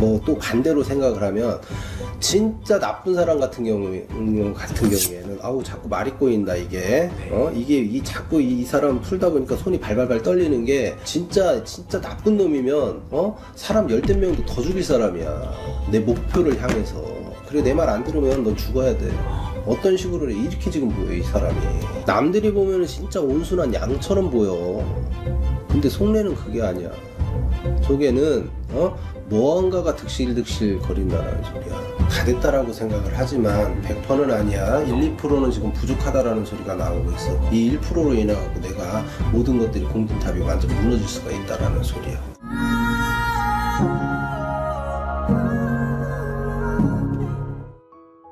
뭐 또 반대로 생각을 하면 진짜 나쁜 사람 같은 경우에는 아우 자꾸 말이 꼬인다 이게 이게 자꾸 이 사람 풀다 보니까 손이 발발발 떨리는 게 진짜 나쁜 놈이면 사람 열댓 명도 더 죽일 사람이야. 내 목표를 향해서. 그래 내 말 안 들으면 넌 죽어야 돼. 어떤 식으로 이렇게 지금 보여 이 사람이. 남들이 보면은 진짜 온순한 양처럼 보여. 근데 속내는 그게 아니야. 속에는 무언가가 득실득실 거린다라는 소리야. 다 됐다라고 생각을 하지만 100%는 아니야. 1, 2%는 지금 부족하다라는 소리가 나오고 있어. 이 1%로 인해 갖고 내가 모든 것들이 공든탑이 완전 무너질 수가 있다라는 소리야.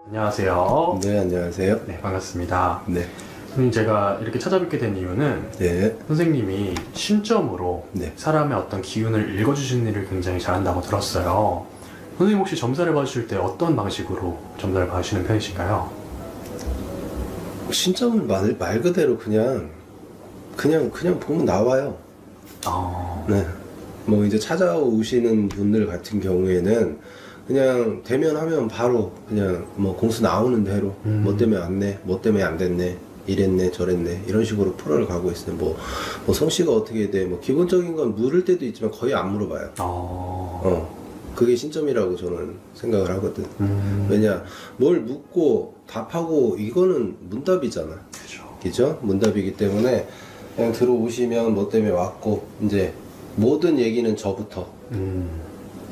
안녕하세요. 네, 안녕하세요. 네, 반갑습니다. 네. 선생님, 제가 이렇게 찾아뵙게 된 이유는 네. 선생님이 신점으로 네. 사람의 어떤 기운을 읽어주시는 일을 굉장히 잘한다고 들었어요. 선생님 혹시 점사를 봐주실 때 어떤 방식으로 점사를 봐주시는 편이실까요? 신점은 말 그대로 그냥 보면 나와요. 네. 뭐 이제 찾아오시는 분들 같은 경우에는 그냥 대면하면 바로 그냥 뭐 공수 나오는 대로 뭐 때문에 왔네, 뭐 때문에 안 됐네, 이랬네, 저랬네 이런 식으로 풀어를 가고 있어요. 뭐 성씨가 어떻게 돼, 뭐 기본적인 건 물을 때도 있지만 거의 안 물어봐요. 그게 신점이라고 저는 생각을 하거든. 왜냐, 뭘 묻고 답하고 이거는 문답이잖아. 그죠? 문답이기 때문에 그냥 들어오시면 뭐 때문에 왔고 이제 모든 얘기는 저부터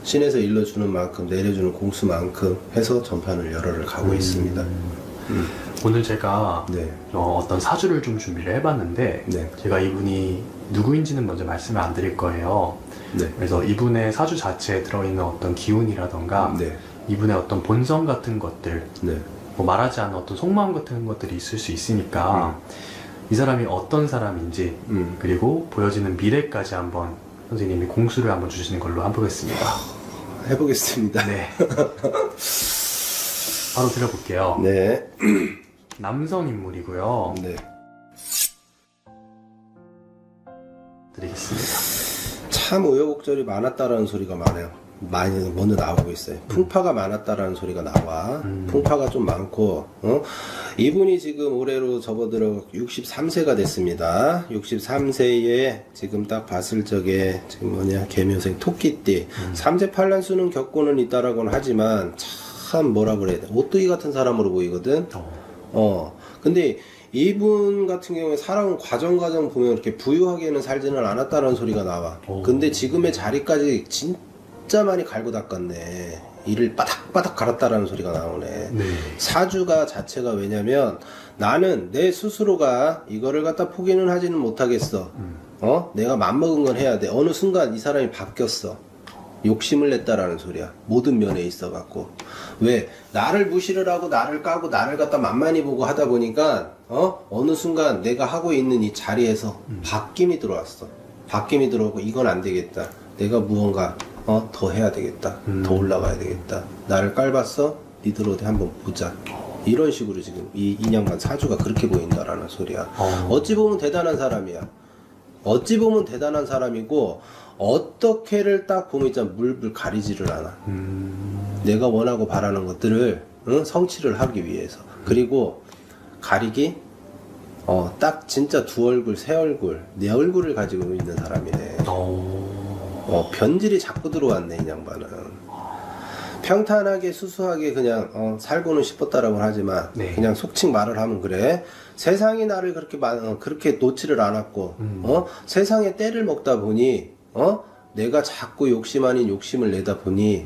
신에서 일러주는 만큼 내려주는 공수만큼 해서 전판을 열어를 가고 있습니다. 오늘 제가 네. 어떤 사주를 좀 준비를 해봤는데 네. 제가 이분이 누구인지는 먼저 말씀을 안 드릴 거예요. 네. 그래서 이분의 사주 자체에 들어있는 어떤 기운이라던가 네. 이분의 어떤 본성 같은 것들, 네. 뭐 말하지 않은 어떤 속마음 같은 것들이 있을 수 있으니까 이 사람이 어떤 사람인지 그리고 보여지는 미래까지 한번 선생님이 공수를 한번 주시는 걸로 한번 보겠습니다. 해보겠습니다. 네. 바로 드려볼게요. 네. 남성 인물이고요. 네. 드리겠습니다. 참 우여곡절이 많았다라는 소리가 많이 먼저 나오고 있어요. 풍파가 많았다라는 소리가 나와. 풍파가 좀 많고, 이분이 지금 올해로 접어들어 63세가 됐습니다. 63세에 지금 딱 봤을 적에 지금 개묘생 토끼띠. 삼재팔란수는 겪고는 있다라고는 하지만 참 뭐라 그래야 돼. 오뚜기 같은 사람으로 보이거든. 근데 이분 같은 경우에 살아온 과정 보면 이렇게 부유하게는 살지는 않았다는 소리가 나와. 근데 지금의 자리까지 진짜 많이 갈고 닦았네. 이를 바닥바닥 갈았다라는 소리가 나오네. 네. 사주가 자체가 왜냐면 나는 내 스스로가 이거를 갖다 포기는 하지는 못하겠어. 내가 맘먹은 건 해야 돼. 어느 순간 이 사람이 바뀌었어. 욕심을 냈다라는 소리야. 모든 면에 있어갖고. 왜? 나를 무시를 하고 나를 까고 나를 갖다 만만히 보고 하다 보니까 어느 순간 내가 하고 있는 이 자리에서 바뀜이 들어왔어. 바뀜이 들어오고 이건 안 되겠다. 내가 무언가 더 해야 되겠다. 더 올라가야 되겠다. 나를 깔봤어? 니들 어디 한번 보자. 이런 식으로 지금 이 인양반 사주가 그렇게 보인다라는 소리야. 어찌 보면 대단한 사람이야. 어찌 보면 대단한 사람이고 어떻게를 딱 보면 있잖아. 물불 가리지를 않아. 내가 원하고 바라는 것들을 성취를 하기 위해서. 그리고 가리기 딱 진짜 두 얼굴 세 얼굴 네 얼굴을 가지고 있는 사람이네. 변질이 자꾸 들어왔네 이 양반은. 평탄하게 수수하게 그냥 살고는 싶었다라고 하지만 네. 그냥 속칭 말을 하면 그래. 세상이 나를 그렇게 놓지를 않았고 세상에 때를 먹다 보니 내가 자꾸 욕심 아닌 욕심을 내다 보니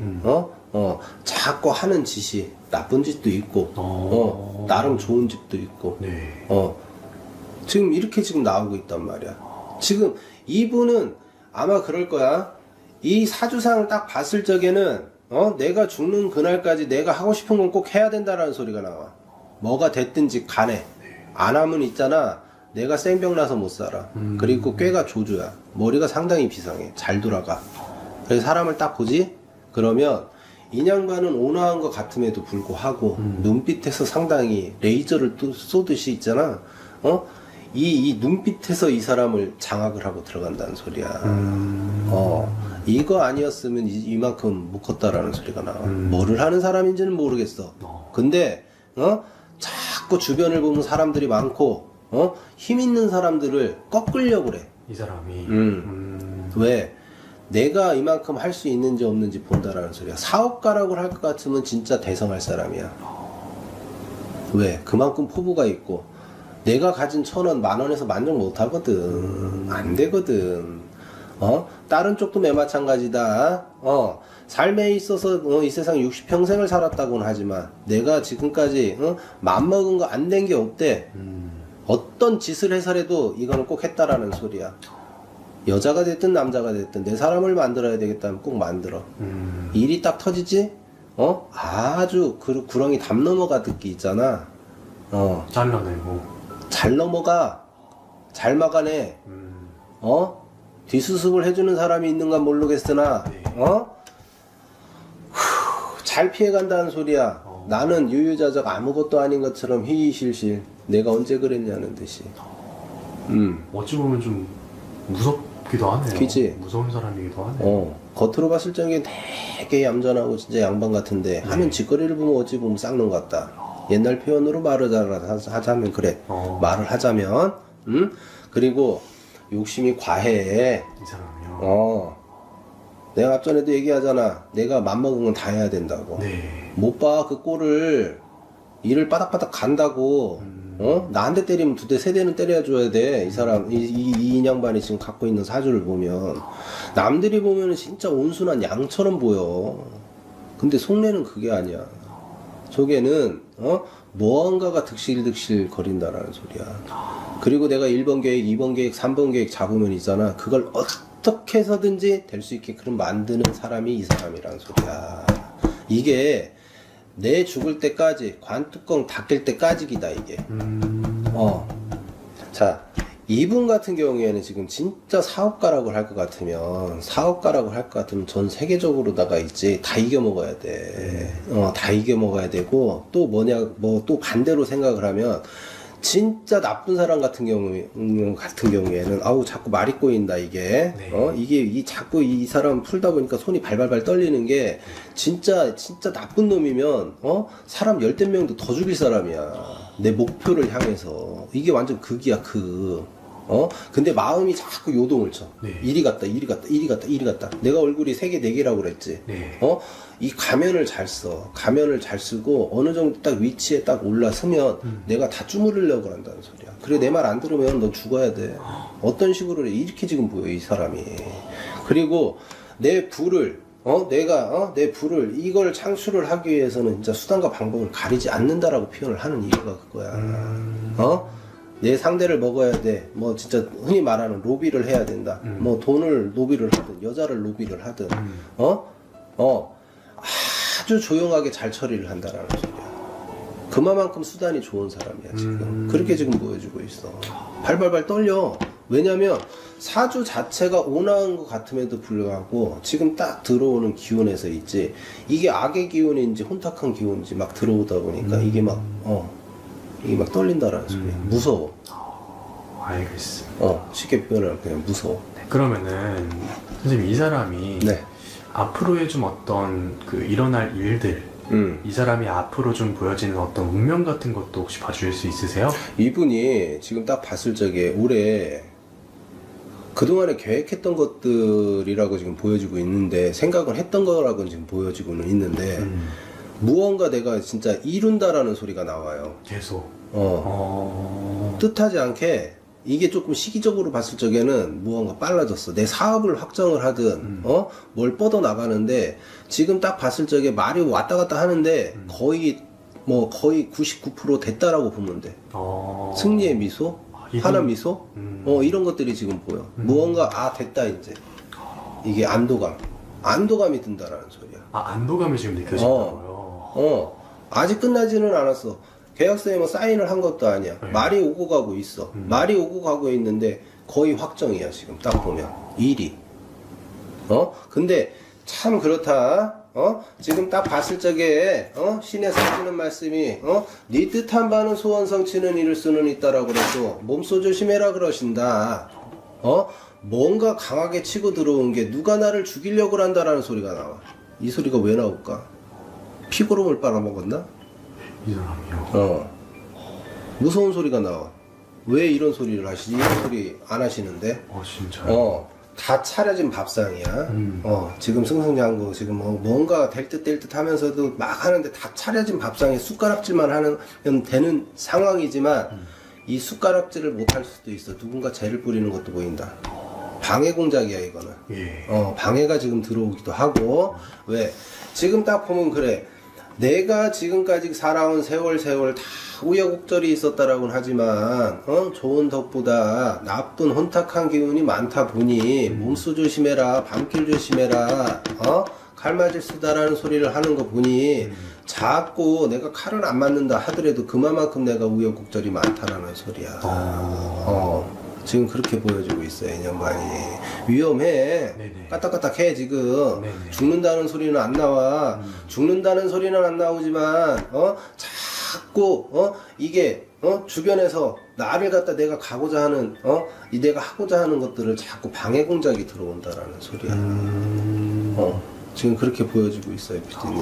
자꾸 하는 짓이 나쁜 짓도 있고 나름 좋은 짓도 있고 네. 지금 이렇게 지금 나오고 있단 말이야. 지금 이분은 아마 그럴 거야. 이 사주상을 딱 봤을 적에는 내가 죽는 그날까지 내가 하고 싶은 건 꼭 해야 된다라는 소리가 나와. 뭐가 됐든지 간에 안 하면 있잖아. 내가 생병나서 못 살아. 그리고 꾀가 조조야. 머리가 상당히 비상해. 잘 돌아가. 그래서 사람을 딱 보지? 그러면 인양반은 온화한 것 같음에도 불구하고 눈빛에서 상당히 레이저를 쏘듯이 있잖아. 이 눈빛에서 이 사람을 장악을 하고 들어간다는 소리야. 이거 아니었으면 이만큼 못 컸다라는 소리가 나와. 뭐를 하는 사람인지는 모르겠어. 근데 자꾸 주변을 보면 사람들이 많고 힘 있는 사람들을 꺾으려고 그래. 이 사람이. 왜? 내가 이만큼 할 수 있는지 없는지 본다라는 소리야. 사업가라고 할 것 같으면 진짜 대성할 사람이야. 왜? 그만큼 포부가 있고 내가 가진 1,000원, 10,000원에서 만족 못 하거든. 안 되거든. 다른 쪽도 매 마찬가지다. 삶에 있어서 이 세상 60평생을 살았다고는 하지만 내가 지금까지 맘먹은 거 안 된 게 없대. 어떤 짓을 해서라도 이거는 꼭 했다라는 소리야. 여자가 됐든 남자가 됐든 내 사람을 만들어야 되겠다면 꼭 만들어. 일이 딱 터지지? 아주 구렁이 담 넘어가듯이 있잖아. 잘라내고. 잘 넘어가. 잘 막아내. 뒷수습을 해주는 사람이 있는가 모르겠으나 네. 잘 피해간다는 소리야. 나는 유유자적 아무것도 아닌 것처럼 희희실실 내가 언제 그랬냐는 듯이. 어찌 보면 좀 무섭기도 하네요. 그치? 무서운 사람이기도 하네요. 겉으로 봤을 적엔 되게 얌전하고 진짜 양반 같은데 하는 짓거리를 보면 어찌 보면 쌍놈 같다. 옛날 표현으로 하자면 그래. 말을 하자면 그리고 욕심이 과해. 이 사람이요. 내가 앞전에도 얘기하잖아. 내가 맘먹은 건 다 해야 된다고. 네. 못 봐. 그 꼴을 일을 바닥바닥 간다고. 나 한 대 때리면 2대, 3대는 때려줘야 돼. 이 사람, 이 인양반이 지금 갖고 있는 사주를 보면. 남들이 보면 진짜 온순한 양처럼 보여. 근데 속내는 그게 아니야. 속에는, 무언가가 득실득실 거린다라는 소리야. 그리고 내가 1번 계획, 2번 계획, 3번 계획 잡으면 있잖아. 그걸 어떻게 해서든지 될 수 있게끔 만드는 사람이 이 사람이라는 소리야. 이게 내 죽을 때까지 관뚜껑 닫힐 때까지기다 이게. 자, 이분 같은 경우에는 지금 진짜 사업가라고 할 것 같으면 전 세계적으로다가 있지 다 이겨 먹어야 돼. 다 이겨 먹어야 되고 또 또 반대로 생각을 하면 진짜 나쁜 사람 같은 경우에는 아우 자꾸 말이 꼬인다 이게. 네. 이게 자꾸 이 사람 풀다 보니까 손이 발발발 떨리는 게 진짜 나쁜 놈이면 사람 10대 명도 더 죽일 사람이야. 내 목표를 향해서. 이게 완전 극이야 극. 근데 마음이 자꾸 요동을 쳐. 네. 이리 갔다. 내가 얼굴이 3개, 4개라고 그랬지. 네. 이 가면을 잘 써. 가면을 잘 쓰고 어느 정도 딱 위치에 딱 올라서면 내가 다 주무르려고 한다는 소리야. 그래 내 말 안 들으면 넌 죽어야 돼. 어떤 식으로 이렇게 지금 보여 이 사람이. 그리고 내 불을 내 불을 이걸 창출을 하기 위해서는 진짜 수단과 방법을 가리지 않는다라고 표현을 하는 이유가 그거야. 내 상대를 먹어야 돼. 뭐 진짜 흔히 말하는 로비를 해야 된다. 뭐 돈을 로비를 하든 여자를 로비를 하든 아주 조용하게 잘 처리를 한다라는 소리야. 그만큼 수단이 좋은 사람이야 지금. 그렇게 지금 보여주고 있어. 발발발 떨려. 왜냐면 사주 자체가 온화한 것 같음에도 불구하고 지금 딱 들어오는 기운에서 있지. 이게 악의 기운인지 혼탁한 기운인지 막 들어오다 보니까 이게 막 떨린다라는 소리야. 무서워. 알겠습니다. 쉽게 표현하면 그냥 무서워. 네, 그러면은 선생님 이 사람이 네. 앞으로의 좀 어떤 그 일어날 일들, 이 사람이 앞으로 좀 보여지는 어떤 운명 같은 것도 혹시 봐주실 수 있으세요? 이분이 지금 딱 봤을 적에 올해 그동안에 계획했던 것들이라고 지금 보여지고 있는데 생각을 했던 거라고 지금 보여지고는 있는데 무언가 내가 진짜 이룬다라는 소리가 나와요. 계속. 뜻하지 않게 이게 조금 시기적으로 봤을 적에는 무언가 빨라졌어. 내 사업을 확정을 하든 뭘 뻗어 나가는데 지금 딱 봤을 적에 말이 왔다 갔다 하는데 거의 99% 됐다라고 보면 돼. 승리의 미소, 환한 미소, 이런 것들이 지금 보여. 무언가 됐다 이제. 이게 안도감이 든다라는 소리야. 안도감이 지금 느껴진다고요? 아직 끝나지는 않았어. 계약서에 뭐 사인을 한 것도 아니야. 네. 말이 오고 가고 있어. 말이 오고 가고 있는데 거의 확정이야 지금 딱 보면 일이. 근데 참 그렇다. 지금 딱 봤을 적에 신에서 하시는 말씀이 네 뜻한 바는 소원 성취는 이룰 수는 있다라고 그래서 몸소 조심해라 그러신다. 뭔가 강하게 치고 들어온 게 누가 나를 죽이려고 한다라는 소리가 나와. 이 소리가 왜 나올까? 피고름을 빨아먹었나? 이 사람이요. 무서운 소리가 나와. 왜 이런 소리를 하시지? 이런 소리 안 하시는데? 진짜요? 다 차려진 밥상이야. 지금 승승장구 지금 뭔가 될 듯 하면서도 막 하는데 다 차려진 밥상에 숟가락질만 하면 되는 상황이지만 이 숟가락질을 못할 수도 있어. 누군가 죄를 뿌리는 것도 보인다. 방해 공작이야 이거는. 예. 방해가 지금 들어오기도 하고. 왜? 지금 딱 보면 그래. 내가 지금까지 살아온 세월 다 우여곡절이 있었다라고는 하지만 좋은 덕보다 나쁜 혼탁한 기운이 많다 보니 몸수 조심해라, 밤길 조심해라, 칼 맞을 수다라는 소리를 하는 거 보니 자꾸 내가 칼을 안 맞는다 하더라도 그만큼 내가 우여곡절이 많다라는 소리야. 지금 그렇게 보여주고 있어요, 인연반이. 위험해. 네네. 까딱까딱해, 지금. 네네. 죽는다는 소리는 안 나와. 죽는다는 소리는 안 나오지만, 자꾸, 이게, 주변에서 나를 갖다 내가 가고자 하는, 이 내가 하고자 하는 것들을 자꾸 방해 공작이 들어온다라는 소리야. 지금 그렇게 보여주고 있어요, 피디님.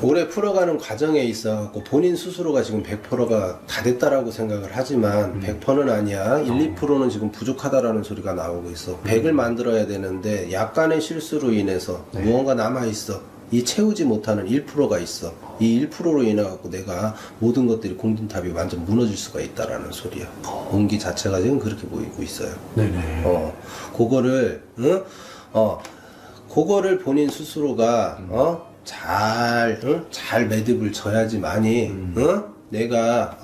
올해 풀어가는 과정에 있어갖고 본인 스스로가 지금 100%가 다 됐다라고 생각을 하지만 100%는 아니야. 1, 2%는 지금 부족하다라는 소리가 나오고 있어. 100을 만들어야 되는데 약간의 실수로 인해서 무언가 남아있어. 이 채우지 못하는 1%가 있어. 이 1%로 인해갖고 내가 모든 것들이 공든탑이 완전 무너질 수가 있다라는 소리야. 온기 자체가 지금 그렇게 보이고 있어요. 네네. 그거를, 그거를 본인 스스로가, 잘 매듭을 져야지만이, 내가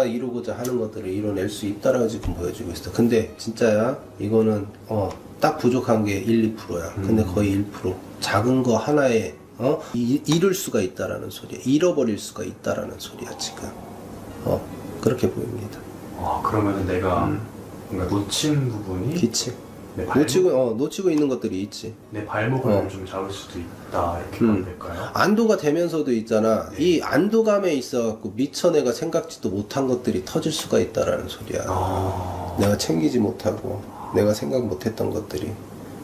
이루고자 하는 것들을 이뤄낼 수 있다라고 지금 보여주고 있어. 근데 진짜야, 이거는, 딱 부족한 게 1, 2%야. 근데 거의 1%. 작은 거 하나에, 이룰 수가 있다라는 소리야. 잃어버릴 수가 있다라는 소리야, 지금. 그렇게 보입니다. 그러면은 내가 뭔가 놓친 부분이 기침. 내 발목, 놓치고 있는 것들이 있지. 내 발목을 좀 잡을 수도 있다 이렇게 보면 될까요? 안도가 되면서도 있잖아. 이 안도감에 있어갖고 미처 내가 생각지도 못한 것들이 터질 수가 있다라는 소리야. 내가 챙기지 못하고 내가 생각 못했던 것들이.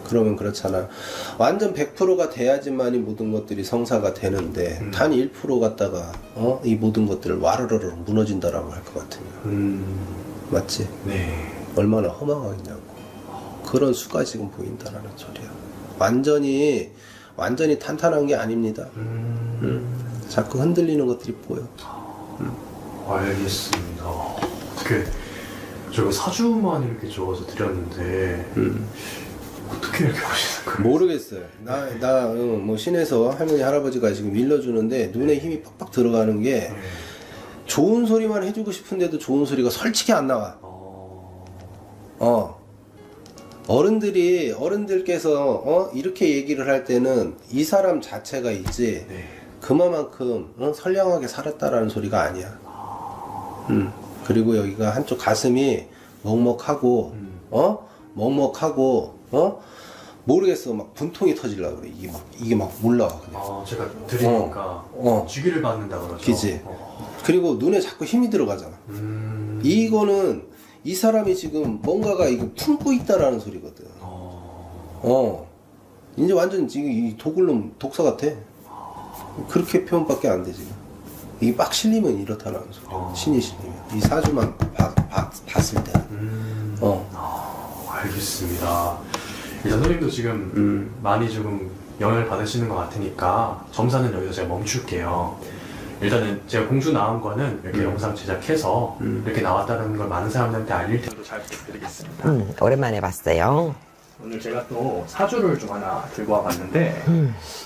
그러면 그렇잖아. 완전 100%가 돼야지만이 모든 것들이 성사가 되는데 단 1% 갖다가 이 모든 것들을 와르르르 무너진다라고 할 것 같으면 맞지? 네. 얼마나 허망하겠냐고. 그런 수가 지금 보인다라는 소리야. 완전히 탄탄한 게 아닙니다. 자꾸 흔들리는 것들이 보여. 알겠습니다. 제가 사주만 이렇게 적어서 드렸는데 어떻게 이렇게 보시는 거예요? 모르겠어요. 뭐 신에서 할머니 할아버지가 지금 일러주는데 눈에 힘이 팍팍 들어가는 게 좋은 소리만 해주고 싶은데도 좋은 소리가 솔직히 안 나와. 어른들께서 이렇게 얘기를 할 때는 이 사람 자체가 있지 그만큼 선량하게 살았다라는 소리가 아니야. 그리고 여기가 한쪽 가슴이 먹먹하고 모르겠어. 막 분통이 터지려고 그래. 이게 막 올라와 그냥. 제가 드리니까 주기를 받는다 그러죠. 그치. 그리고 눈에 자꾸 힘이 들어가잖아. 이거는 이 사람이 지금 뭔가가 이거 품고 있다라는 소리거든. 이제 완전 지금 이 도굴놈 독사 같아. 그렇게 표현밖에 안 돼, 지금. 이게 막 실리면 이렇다는 소리. 신이 실리면. 이 사주만 봤을 때. 알겠습니다. 일단 선생님도 지금 많이 조금 영향을 받으시는 것 같으니까 점사는 여기서 제가 멈출게요. 일단은 제가 공수 나온 거는 이렇게 영상 제작해서 이렇게 나왔다는 걸 많은 사람들한테 알릴 텐데 잘 부탁드리겠습니다. 오랜만에 봤어요. 오늘 제가 또 사주를 좀 하나 들고 와봤는데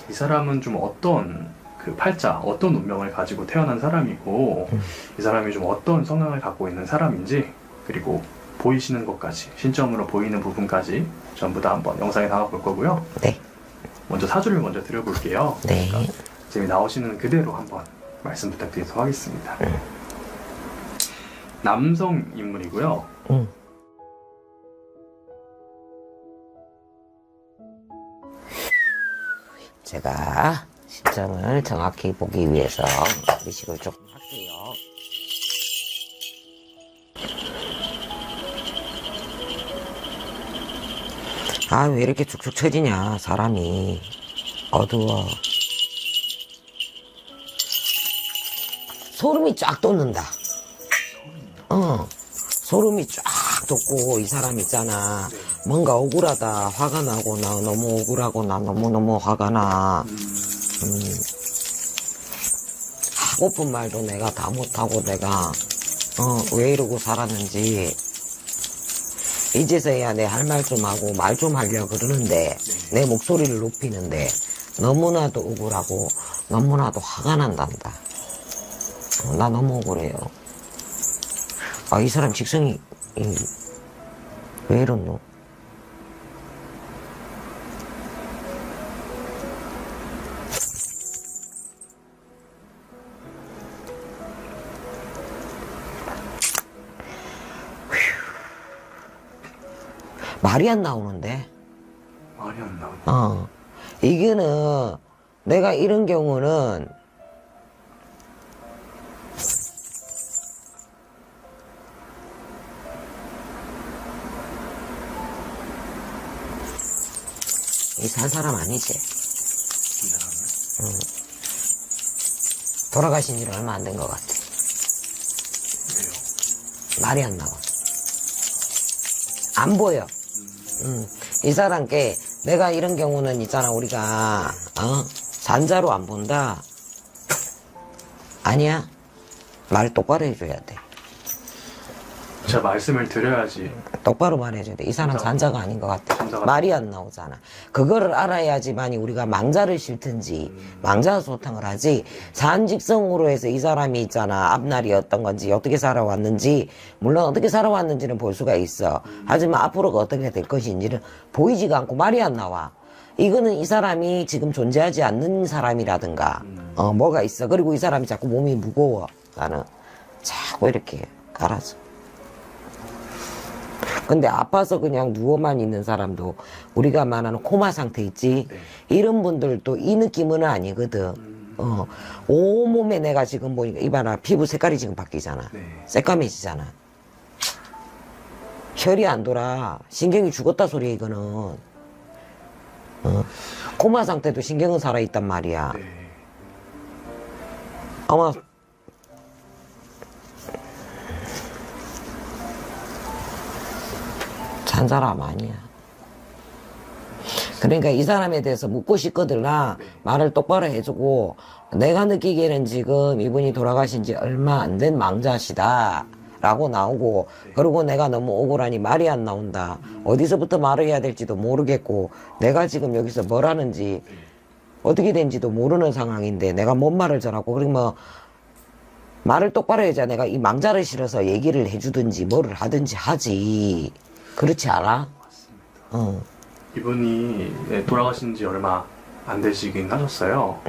이 사람은 좀 어떤 그 팔자, 어떤 운명을 가지고 태어난 사람이고 이 사람이 좀 어떤 성향을 갖고 있는 사람인지 그리고 보이시는 것까지 신점으로 보이는 부분까지 전부 다 한번 영상에 담아볼 거고요. 네. 먼저 사주를 먼저 드려볼게요. 네. 지금 나오시는 그대로 한번 말씀 부탁드리도록 하겠습니다. 남성 인물이고요. 제가 심정을 정확히 보기 위해서 의식을 조금 할게요. 아, 왜 이렇게 축축 처지냐, 사람이. 어두워. 소름이 쫙 돋는다. 소름이 쫙 돋고, 이 사람 있잖아. 뭔가 억울하다, 화가 나고, 나 너무 억울하고, 나 너무너무 화가 나. 하고픈 말도 내가 다 못하고, 내가, 왜 이러고 살았는지. 이제서야 내 할 말 좀 하고, 말 좀 하려고 그러는데, 내 목소리를 높이는데, 너무나도 억울하고, 너무나도 화가 난단다. 나 너무 억울해요. 아, 이 사람 직성이, 왜 이러노? 말이 안 나오는데? 말이 안 나오네. 이거는, 내가 이런 경우는, 이 산 사람 아니지? 이 사람은? 돌아가신 지 얼마 안 된 것 같아. 왜요? 말이 안 나와. 안 보여. 이 사람께 내가 이런 경우는 있잖아, 우리가 산자로 안 본다. 아니야. 말 똑바로 해줘야 돼. 제가 말씀을 드려야지. 똑바로 말해줘야 돼. 이 사람 산자가 아닌 것 같아. 산자가 말이 안 나오잖아. 그거를 알아야지만이 우리가 망자를 싫든지 망자 소탕을 하지. 산직성으로 해서 이 사람이 있잖아, 앞날이 어떤 건지, 어떻게 살아왔는지, 물론 어떻게 살아왔는지는 볼 수가 있어. 하지만 앞으로가 어떻게 될 것인지는 보이지가 않고 말이 안 나와. 이거는 이 사람이 지금 존재하지 않는 사람이라든가 뭐가 있어. 그리고 이 사람이 자꾸 몸이 무거워. 나는 자꾸 이렇게 갈아서. 근데 아파서 그냥 누워만 있는 사람도, 우리가 말하는 코마 상태 있지? 네. 이런 분들도 이 느낌은 아니거든. 온몸에 내가 지금 보니까, 이봐라, 피부 색깔이 지금 바뀌잖아. 네. 새까매지잖아. 혈이 안 돌아. 신경이 죽었다 소리야, 이거는. 코마 상태도 신경은 살아있단 말이야. 네. 아마 잔 사람 아니야. 그러니까 이 사람에 대해서 묻고 싶거든. 나 말을 똑바로 해주고, 내가 느끼기에는 지금 이분이 돌아가신 지 얼마 안 된 망자시다 라고 나오고, 그리고 내가 너무 억울하니 말이 안 나온다. 어디서부터 말을 해야 될지도 모르겠고, 내가 지금 여기서 뭘 하는지 어떻게 된지도 모르는 상황인데, 내가 뭔 말을 전하고, 그리고 뭐 말을 똑바로 해야지. 내가 이 망자를 실어서 얘기를 해주든지 뭐를 하든지 하지. 그렇지 않아? 맞습니다. 이분이 돌아가신 지 얼마 안 되시긴 하셨어요.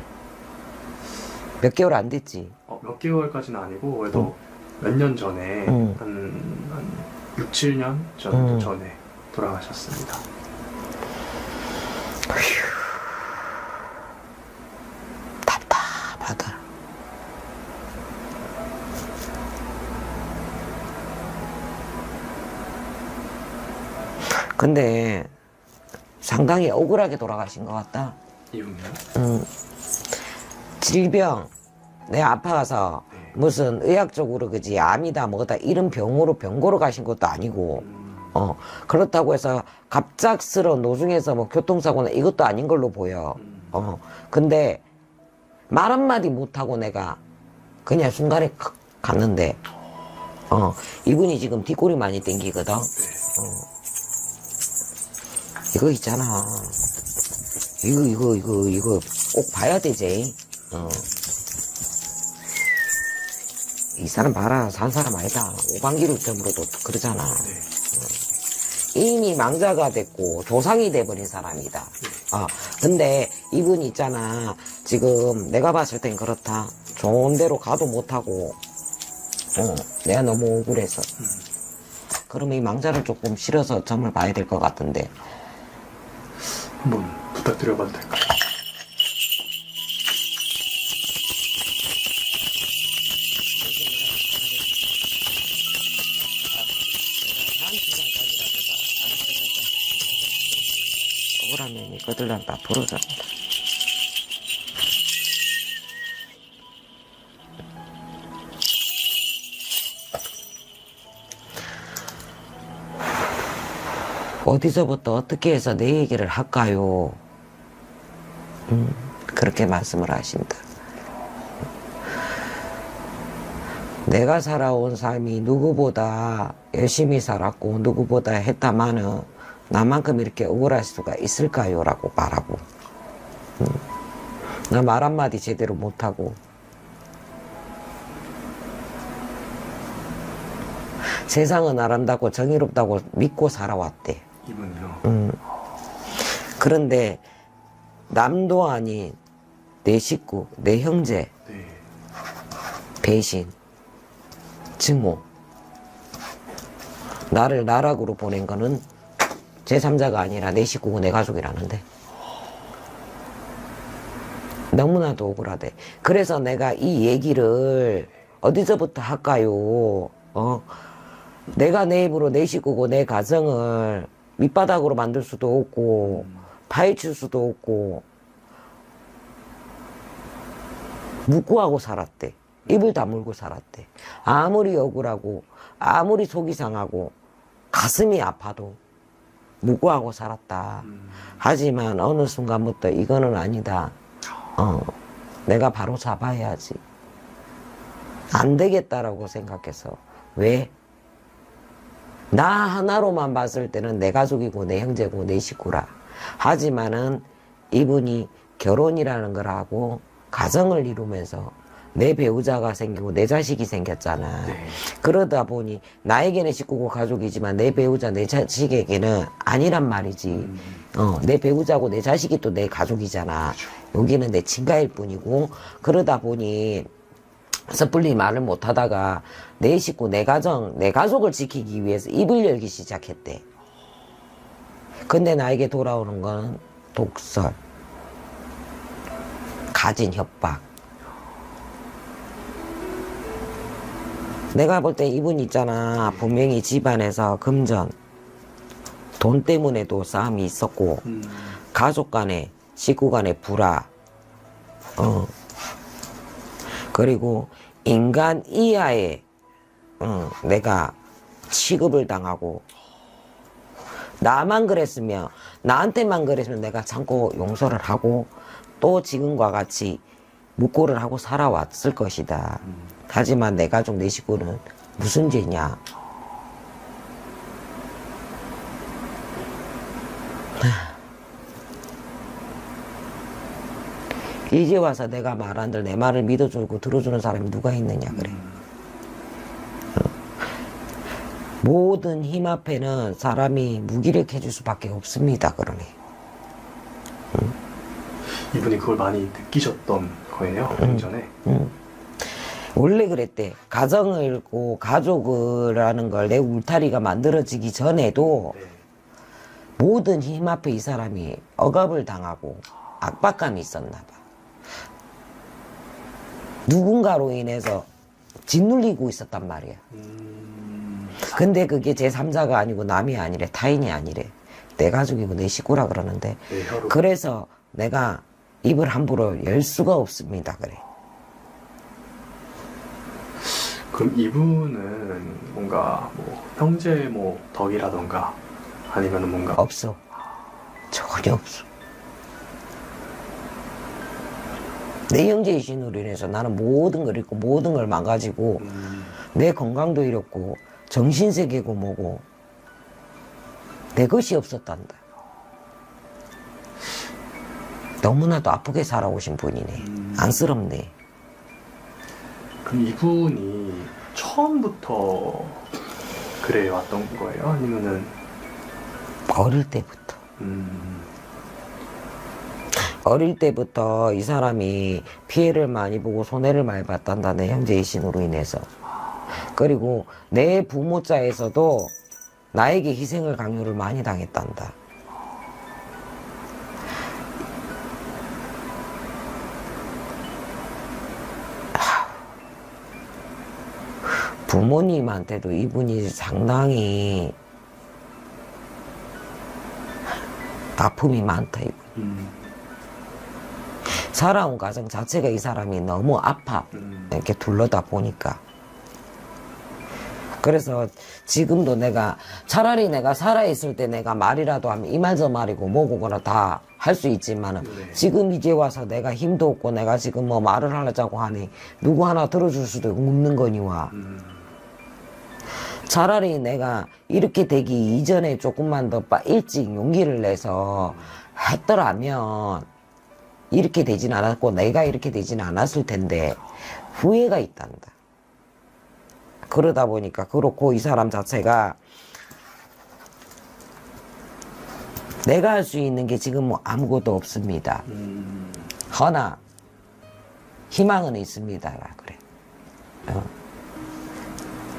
몇 개월 안 됐지. 몇 개월까지는 아니고 그래도 몇 년 전에 한 6, 7년 정도 전에 돌아가셨습니다. 답답하다. 근데 상당히 억울하게 돌아가신 것 같다. 이분이요? 질병, 내가 아파서 무슨 의학적으로 그지, 암이다 뭐다 이런 병으로 병고로 가신 것도 아니고, 그렇다고 해서 갑작스러운 노중에서 뭐 교통사고나 이것도 아닌 걸로 보여. 근데 말 한마디 못하고 내가 그냥 순간에 갔는데, 이분이 지금 뒷골이 많이 땡기거든. 이거 있잖아. 이거 꼭 봐야 되지. 이 사람 봐라. 산 사람 아니다. 오방기루점으로도 그러잖아. 이미 망자가 됐고 조상이 돼버린 사람이다. 근데 이분 있잖아. 지금 내가 봤을 땐 그렇다. 좋은 데로 가도 못하고, 내가 너무 억울해서. 그러면 이 망자를 조금 실어서 점을 봐야 될 것 같은데. 한번 부탁드려봐도 될까요? 거들난다 부러졌다. 어디서부터 어떻게 해서 내 얘기를 할까요? 그렇게 말씀을 하신다. 내가 살아온 삶이 누구보다 열심히 살았고 누구보다 했다마는 나만큼 이렇게 억울할 수가 있을까요? 라고 말하고 나 말 한마디 제대로 못하고 세상은 아름답고 정의롭다고 믿고 살아왔대. 이분이요. 그런데 남도 아닌 내 식구, 내 형제 네. 배신, 증오 나를 나락으로 보낸 거는 제3자가 아니라 내 식구고 내 가족이라는데 너무나도 억울하대. 그래서 내가 이 얘기를 어디서부터 할까요? 내가 내 입으로 내 식구고 내 가정을 밑바닥으로 만들 수도 없고 파헤칠 수도 없고 묵고하고 살았대. 입을 다물고 살았대. 아무리 억울하고 아무리 속이 상하고 가슴이 아파도 묵고하고 살았다. 하지만 어느 순간부터 이거는 아니다. 내가 바로 잡아야지. 안 되겠다라고 생각해서. 왜? 나 하나로만 봤을 때는 내 가족이고 내 형제고 내 식구라. 하지만은 이분이 결혼이라는 걸 하고 가정을 이루면서 내 배우자가 생기고 내 자식이 생겼잖아. 네. 그러다 보니 나에게는 식구고 가족이지만 내 배우자 내 자식에게는 아니란 말이지. 내 배우자고 내 자식이 또 내 가족이잖아. 여기는 내 친가일 뿐이고. 그러다 보니 섣불리 말을 못하다가 내 식구, 내 가정, 내 가족을 지키기 위해서 입을 열기 시작했대. 근데 나에게 돌아오는 건 독설, 가진 협박. 내가 볼 때 이분 있잖아. 분명히 집안에서 금전, 돈 때문에도 싸움이 있었고, 가족 간에, 식구 간에 불화, 그리고 인간 이하에 내가 취급을 당하고 나만 그랬으면 나한테만 그랬으면 내가 참고 용서를 하고 또 지금과 같이 묵고를 하고 살아왔을 것이다. 하지만 내 가족 내 식구는 무슨 죄냐. 이제 와서 내가 말한들 내 말을 믿어주고 들어주는 사람이 누가 있느냐 그래. 모든 힘 앞에는 사람이 무기력해질 수밖에 없습니다. 그러네. 이분이 그걸 많이 느끼셨던 거예요, 전에. 원래 그랬대. 가정을 잃고 가족을 하는 걸 내 울타리가 만들어지기 전에도 네. 모든 힘 앞에 이 사람이 억압을 당하고 압박감이 있었나 봐. 누군가로 인해서 짓눌리고 있었단 말이야. 근데 그게 제3자가 아니고 남이 아니래. 타인이 아니래. 내 가족이고 내 식구라 그러는데. 네, 혀로. 그래서 내가 입을 함부로 열 수가 없습니다. 그래. 그럼 이분은 뭔가 뭐 형제 뭐 덕이라던가 아니면은 뭔가 없어. 전혀 없어. 내 형제의 신으로 인해서 나는 모든 걸 잃고 모든 걸 망가지고 내 건강도 잃었고 정신세계고 뭐고 내 것이 없었단다. 너무나도 아프게 살아오신 분이네. 안쓰럽네. 그럼 이분이 처음부터 그래 왔던 거예요? 아니면은 어릴 때부터. 어릴 때부터 이 사람이 피해를 많이 보고 손해를 많이 봤단다. 내 형제의 신으로 인해서. 그리고 내 부모자에서도 나에게 희생을 강요를 많이 당했단다. 부모님한테도 이분이 상당히 아픔이 많다. 이분. 살아온 가정 자체가 이 사람이 너무 아파. 이렇게 둘러다 보니까. 그래서 지금도 내가 차라리 내가 살아있을 때 내가 말이라도 하면 이 말 저 말이고 뭐고거나 다 할 수 있지만은 네. 지금 이제 와서 내가 힘도 없고 내가 지금 뭐 말을 하려고 하니 누구 하나 들어줄 수도 없는 거니와. 차라리 내가 이렇게 되기 이전에 조금만 더 일찍 용기를 내서 했더라면 이렇게 되진 않았고 내가 이렇게 되진 않았을 텐데 후회가 있단다. 그러다 보니까 그렇고 이 사람 자체가 내가 할 수 있는 게 지금 뭐 아무것도 없습니다. 허나 희망은 있습니다. 그래.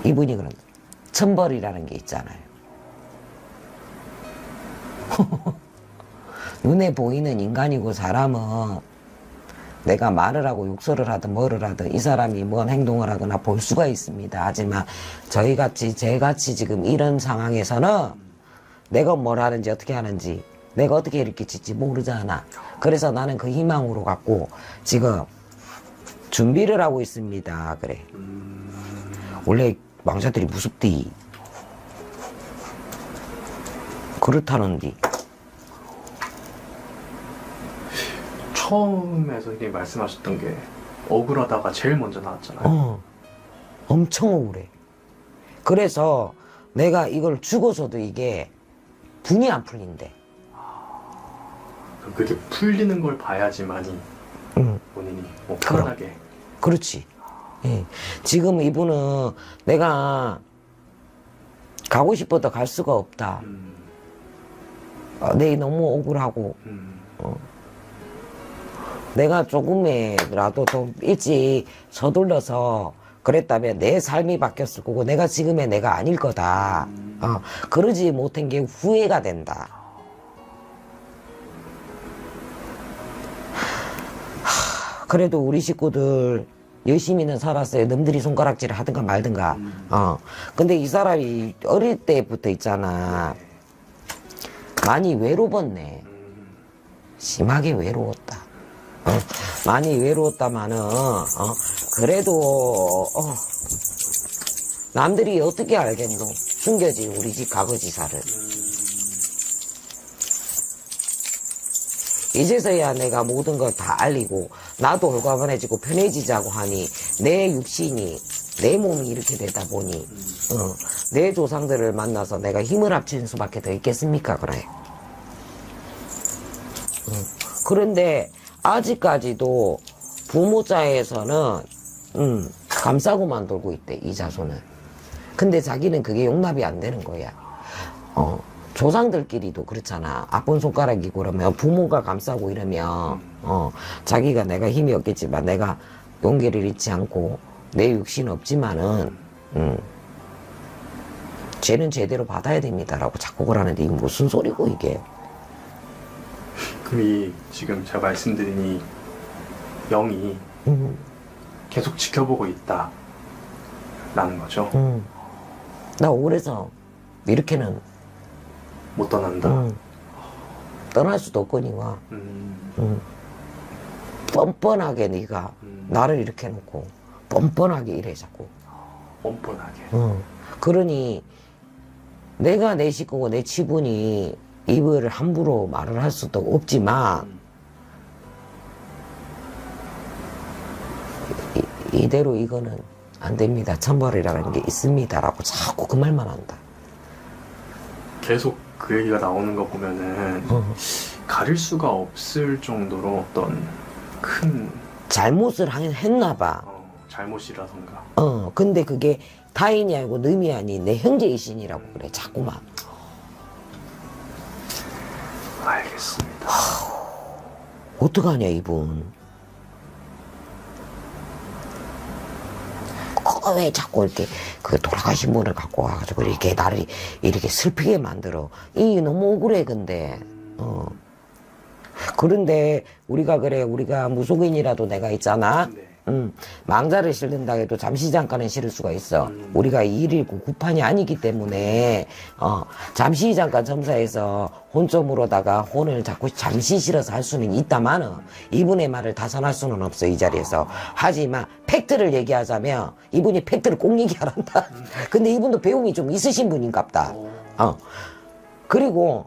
이분이 그런 천벌이라는 게 있잖아요. 눈에 보이는 인간이고 사람은 내가 말을 하고 욕설을 하든 뭐를 하든 이 사람이 뭔 행동을 하거나 볼 수가 있습니다. 하지만 저희같이 제같이 지금 이런 상황에서는 내가 뭘 하는지 어떻게 하는지 내가 어떻게 일으킬지 모르잖아. 그래서 나는 그 희망으로 갖고 지금 준비를 하고 있습니다. 그래. 원래 망자들이 무섭디. 그렇다는디. 처음에 선생님이 말씀하셨던 게 억울하다가 제일 먼저 나왔잖아요. 엄청 억울해. 그래서 내가 이걸 죽어서도 이게 분이 안 풀린대. 그럼 그게 풀리는 걸 봐야지만이 본인이 뭐 편하게. 그렇지. 예. 지금 이분은 내가 가고 싶어도 갈 수가 없다. 내 너무 억울하고 내가 조금이라도 더 일찍 서둘러서 그랬다면 내 삶이 바뀌었을 거고 내가 지금의 내가 아닐 거다. 그러지 못한 게 후회가 된다. 그래도 우리 식구들 열심히는 살았어요. 남들이 손가락질을 하든가 말든가. 근데 이 사람이 어릴 때부터 있잖아. 많이 외로웠네. 심하게 외로웠다. 많이 외로웠다마는 그래도 남들이 어떻게 알겠노? 숨겨지 우리 집 가거지사를. 이제서야 내가 모든 걸 다 알리고 나도 홀가분해지고 편해지자고 하니 내 육신이 내 몸이 이렇게 되다 보니 내 조상들을 만나서 내가 힘을 합치는 수밖에 더 있겠습니까? 그래. 그런데 아직까지도 부모자에서는 감싸고만 돌고 있대, 이 자손은. 근데 자기는 그게 용납이 안 되는 거야. 조상들끼리도 그렇잖아. 아픈 손가락이고 그러면 부모가 감싸고 이러면 자기가 내가 힘이 없겠지만 내가 용기를 잃지 않고 내 육신 없지만은 죄는 제대로 받아야 됩니다라고 자꾸 그러는데 이게 무슨 소리고 이게. 그럼 이 지금 제가 말씀드린 이 영이 계속 지켜보고 있다 라는 거죠. 나 억울해서 이렇게는 못 떠난다. 떠날 수도 없거니와. 뻔뻔하게 네가 나를 이렇게 해놓고 뻔뻔하게 이래 자꾸. 뻔뻔하게. 그러니 내가 내 식구고 내 치분이 입을 함부로 말을 할 수도 없지만 이대로 이거는 안 됩니다. 천벌이라는 게 있습니다라고 자꾸 그 말만 한다. 계속 그 얘기가 나오는 거 보면은 가릴 수가 없을 정도로 어떤 큰 잘못을 했나 봐. 잘못이라던가. 근데 그게 타인이 아니고 남이 아닌 내 형제이신이라고 그래. 자꾸만. 알겠습니다. 어떡하냐 이분. 왜 자꾸 이렇게 그 돌아가신 분을 갖고 와가지고 이렇게 나를 이렇게 슬프게 만들어. 이 너무 억울해 근데. 그런데 우리가 그래 우리가 무속인이라도 내가 있잖아. 망자를 실른다 해도 잠시 잠깐은 실을 수가 있어. 우리가 일일구 구판이 아니기 때문에 잠시 잠깐 점사해서 혼점으로다가 혼을 자꾸 잠시 실어서 할 수는 있다마는 이분의 말을 다산할 수는 없어 이 자리에서. 하지만 팩트를 얘기하자면 이분이 팩트를 꼭 얘기하란다. 근데 이분도 배움이 좀 있으신 분인갑다. 그리고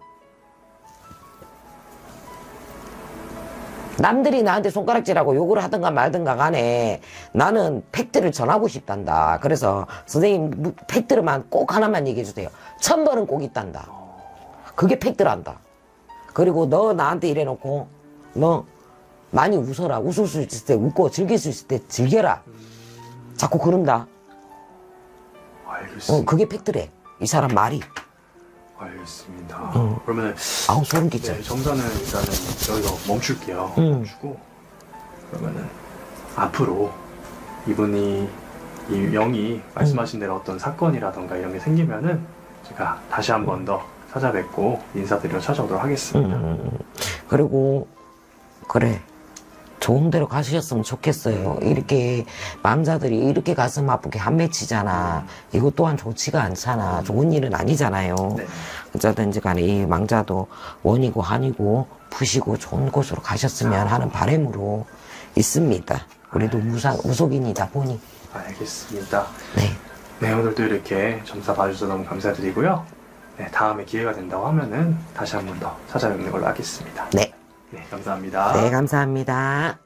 남들이 나한테 손가락질하고 욕을 하든가 말든가 간에 나는 팩트를 전하고 싶단다. 그래서 선생님 팩트를만 꼭 하나만 얘기해 주세요. 1000번은 꼭 있단다. 그게 팩트란다. 그리고 너 나한테 이래놓고 너 많이 웃어라. 웃을 수 있을 때 웃고 즐길 수 있을 때 즐겨라. 자꾸 그런다. 알겠습니다. 그게 팩트래. 이 사람 말이. 알겠습니다. 그러면은 아우 소름 끼쳐. 네, 점사는 일단은 여기서 멈출게요. 멈추고 그러면은 앞으로 이분이 이 영이 말씀하신 대로 어떤 사건이라던가 이런 게 생기면은 제가 다시 한 번 더 찾아뵙고 인사드리러 찾아오도록 하겠습니다. 그리고 그래 좋은 데로 가셨으면 좋겠어요. 이렇게 망자들이 이렇게 가슴 아프게 한 맺히잖아. 이것 또한 좋지가 않잖아. 좋은 일은 아니잖아요. 네. 어쩌든지 간에 이 망자도 원이고 한이고 푸시고 좋은 곳으로 가셨으면 하는 바람으로 있습니다. 우리도 무속인이다 보니. 알겠습니다. 네. 네, 오늘도 이렇게 점사 봐주셔서 너무 감사드리고요. 네, 다음에 기회가 된다고 하면은 다시 한 번 더 찾아뵙는 걸로 하겠습니다. 네. 네, 감사합니다. 네, 감사합니다.